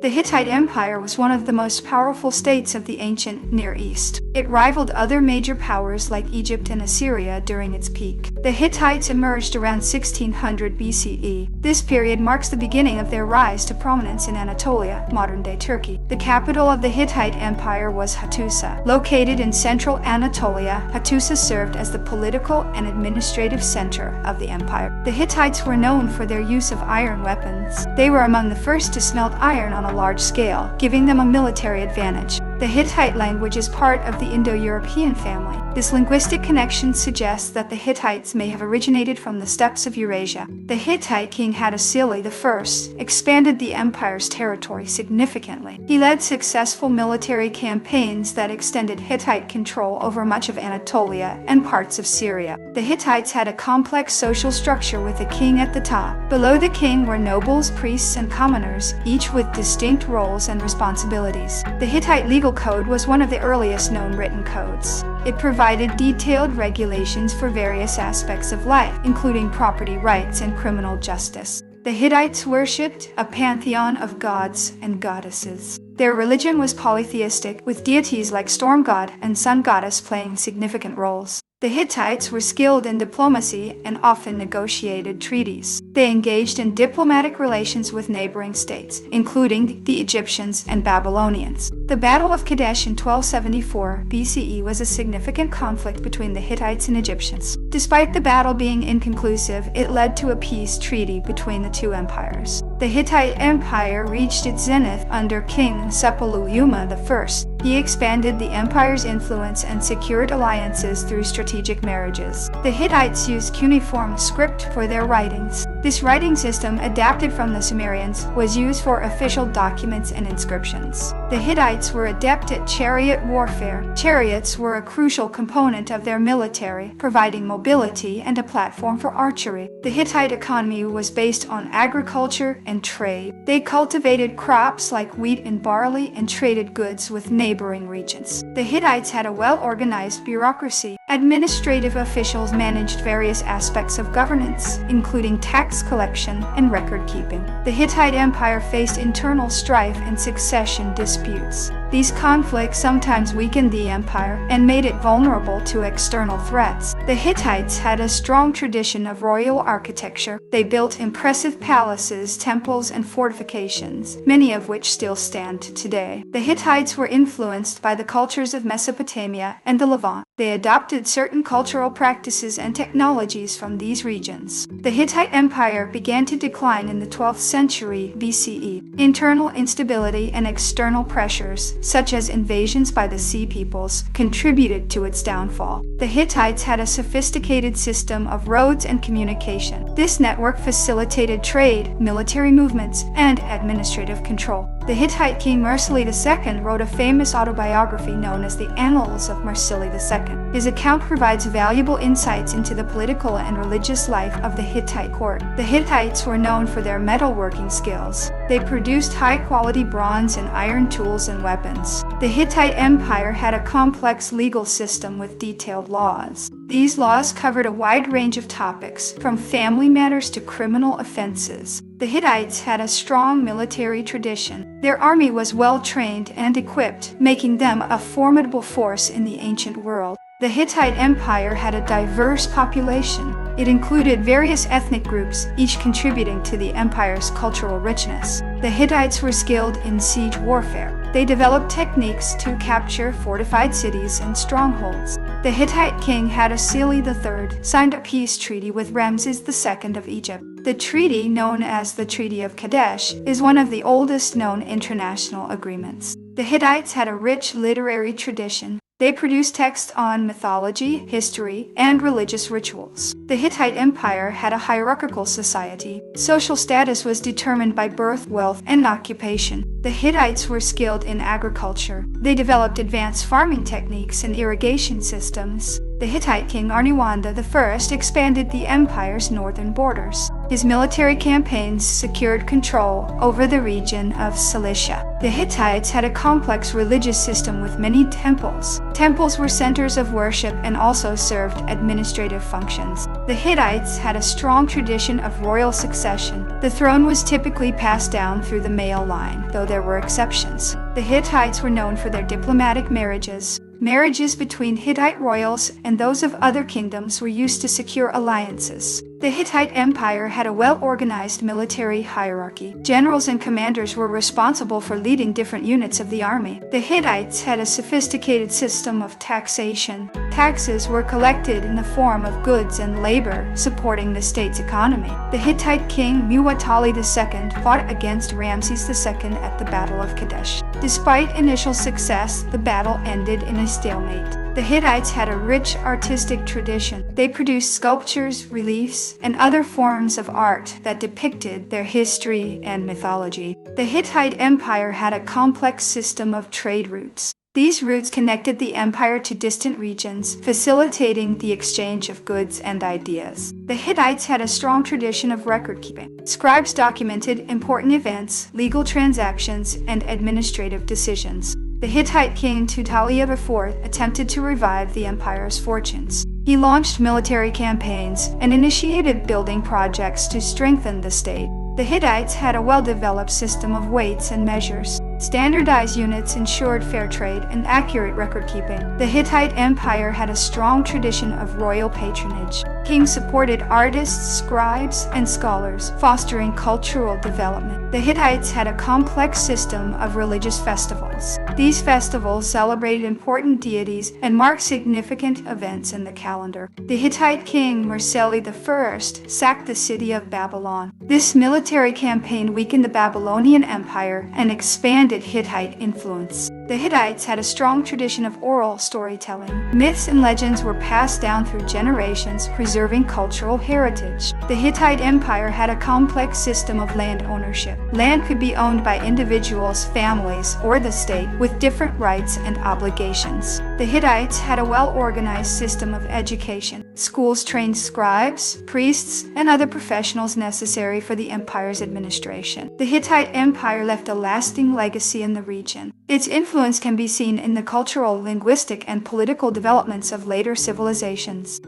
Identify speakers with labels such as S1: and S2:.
S1: The Hittite Empire was one of the most powerful states of the ancient Near East. It rivaled other major powers like Egypt and Assyria during its peak. The Hittites emerged around 1600 BCE. This period marks the beginning of their rise to prominence in Anatolia, modern-day Turkey. The capital of the Hittite Empire was Hattusa. Located in central Anatolia, Hattusa served as the political and administrative center of the empire. The Hittites were known for their use of iron weapons. They were among the first to smelt iron on a large scale, giving them a military advantage. The Hittite language is part of the Indo-European family. This linguistic connection suggests that the Hittites may have originated from the steppes of Eurasia. The Hittite king Hattusa I expanded the empire's territory significantly. He led successful military campaigns that extended Hittite control over much of Anatolia and parts of Syria. The Hittites had a complex social structure with a king at the top. Below the king were nobles, priests, and commoners, each with distinct roles and responsibilities. The Hittite legal code was one of the earliest known written codes. It provided detailed regulations for various aspects of life, including property rights and criminal justice. The Hittites worshipped a pantheon of gods and goddesses. Their religion was polytheistic, with deities like storm god and sun goddess playing significant roles. The Hittites were skilled in diplomacy and often negotiated treaties. They engaged in diplomatic relations with neighboring states, including the Egyptians and Babylonians. The Battle of Kadesh in 1274 BCE was a significant conflict between the Hittites and Egyptians. Despite the battle being inconclusive, it led to a peace treaty between the two empires. The Hittite Empire reached its zenith under King Suppiluliuma I. He expanded the empire's influence and secured alliances through strategic marriages. The Hittites used cuneiform script for their writings. This writing system, adapted from the Sumerians, was used for official documents and inscriptions. The Hittites were adept at chariot warfare. Chariots were a crucial component of their military, providing mobility and a platform for archery. The Hittite economy was based on agriculture and trade. They cultivated crops like wheat and barley and traded goods with neighboring regions. The Hittites had a well-organized bureaucracy. Administrative officials managed various aspects of governance, including tax collection and record-keeping. The Hittite Empire faced internal strife and succession disputes. These conflicts sometimes weakened the empire and made it vulnerable to external threats. The Hittites had a strong tradition of royal architecture. They built impressive palaces, temples, and fortifications, many of which still stand today. The Hittites were influenced by the cultures of Mesopotamia and the Levant. They adopted certain cultural practices and technologies from these regions. The Hittite Empire began to decline in the 12th century BCE. Internal instability and external pressures, such as invasions by the Sea Peoples, contributed to its downfall. The Hittites had a sophisticated system of roads and communication. This network facilitated trade, military movements, and administrative control. The Hittite king Mursili II wrote a famous autobiography known as the Annals of Mursili II. His account provides valuable insights into the political and religious life of the Hittite court. The Hittites were known for their metalworking skills. They produced high-quality bronze and iron tools and weapons. The Hittite Empire had a complex legal system with detailed laws. These laws covered a wide range of topics, from family matters to criminal offenses. The Hittites had a strong military tradition. Their army was well-trained and equipped, making them a formidable force in the ancient world. The Hittite Empire had a diverse population. It included various ethnic groups, each contributing to the empire's cultural richness. The Hittites were skilled in siege warfare. They developed techniques to capture fortified cities and strongholds. The Hittite king Hattusa III signed a peace treaty with Ramses II of Egypt. The treaty, known as the Treaty of Kadesh, is one of the oldest known international agreements. The Hittites had a rich literary tradition. They produced texts on mythology, history, and religious rituals. The Hittite Empire had a hierarchical society. Social status was determined by birth, wealth, and occupation. The Hittites were skilled in agriculture. They developed advanced farming techniques and irrigation systems. The Hittite king Arniwanda I expanded the empire's northern borders. His military campaigns secured control over the region of Cilicia. The Hittites had a complex religious system with many temples. Temples were centers of worship and also served administrative functions. The Hittites had a strong tradition of royal succession. The throne was typically passed down through the male line, though there were exceptions. The Hittites were known for their diplomatic marriages. Marriages between Hittite royals and those of other kingdoms were used to secure alliances. The Hittite Empire had a well-organized military hierarchy. Generals and commanders were responsible for leading different units of the army. The Hittites had a sophisticated system of taxation. Taxes were collected in the form of goods and labor, supporting the state's economy. The Hittite king Muwatalli II fought against Ramses II at the Battle of Kadesh. Despite initial success, the battle ended in a stalemate. The Hittites had a rich artistic tradition. They produced sculptures, reliefs, and other forms of art that depicted their history and mythology. The Hittite Empire had a complex system of trade routes. These routes connected the empire to distant regions, facilitating the exchange of goods and ideas. The Hittites had a strong tradition of record-keeping. Scribes documented important events, legal transactions, and administrative decisions. The Hittite king Tutalia IV attempted to revive the empire's fortunes. He launched military campaigns and initiated building projects to strengthen the state. The Hittites had a well-developed system of weights and measures. Standardized units ensured fair trade and accurate record-keeping. The Hittite Empire had a strong tradition of royal patronage. Kings supported artists, scribes, and scholars, fostering cultural development. The Hittites had a complex system of religious festivals. These festivals celebrated important deities and marked significant events in the calendar. The Hittite king Murseli I sacked the city of Babylon. This military campaign weakened the Babylonian Empire and expanded Hittite influence. The Hittites had a strong tradition of oral storytelling. Myths and legends were passed down through generations, preserving cultural heritage. The Hittite Empire had a complex system of land ownership. Land could be owned by individuals, families, or the state, with different rights and obligations. The Hittites had a well-organized system of education. Schools trained scribes, priests, and other professionals necessary for the empire's administration. The Hittite Empire left a lasting legacy in the region. Its influence can be seen in the cultural, linguistic, and political developments of later civilizations.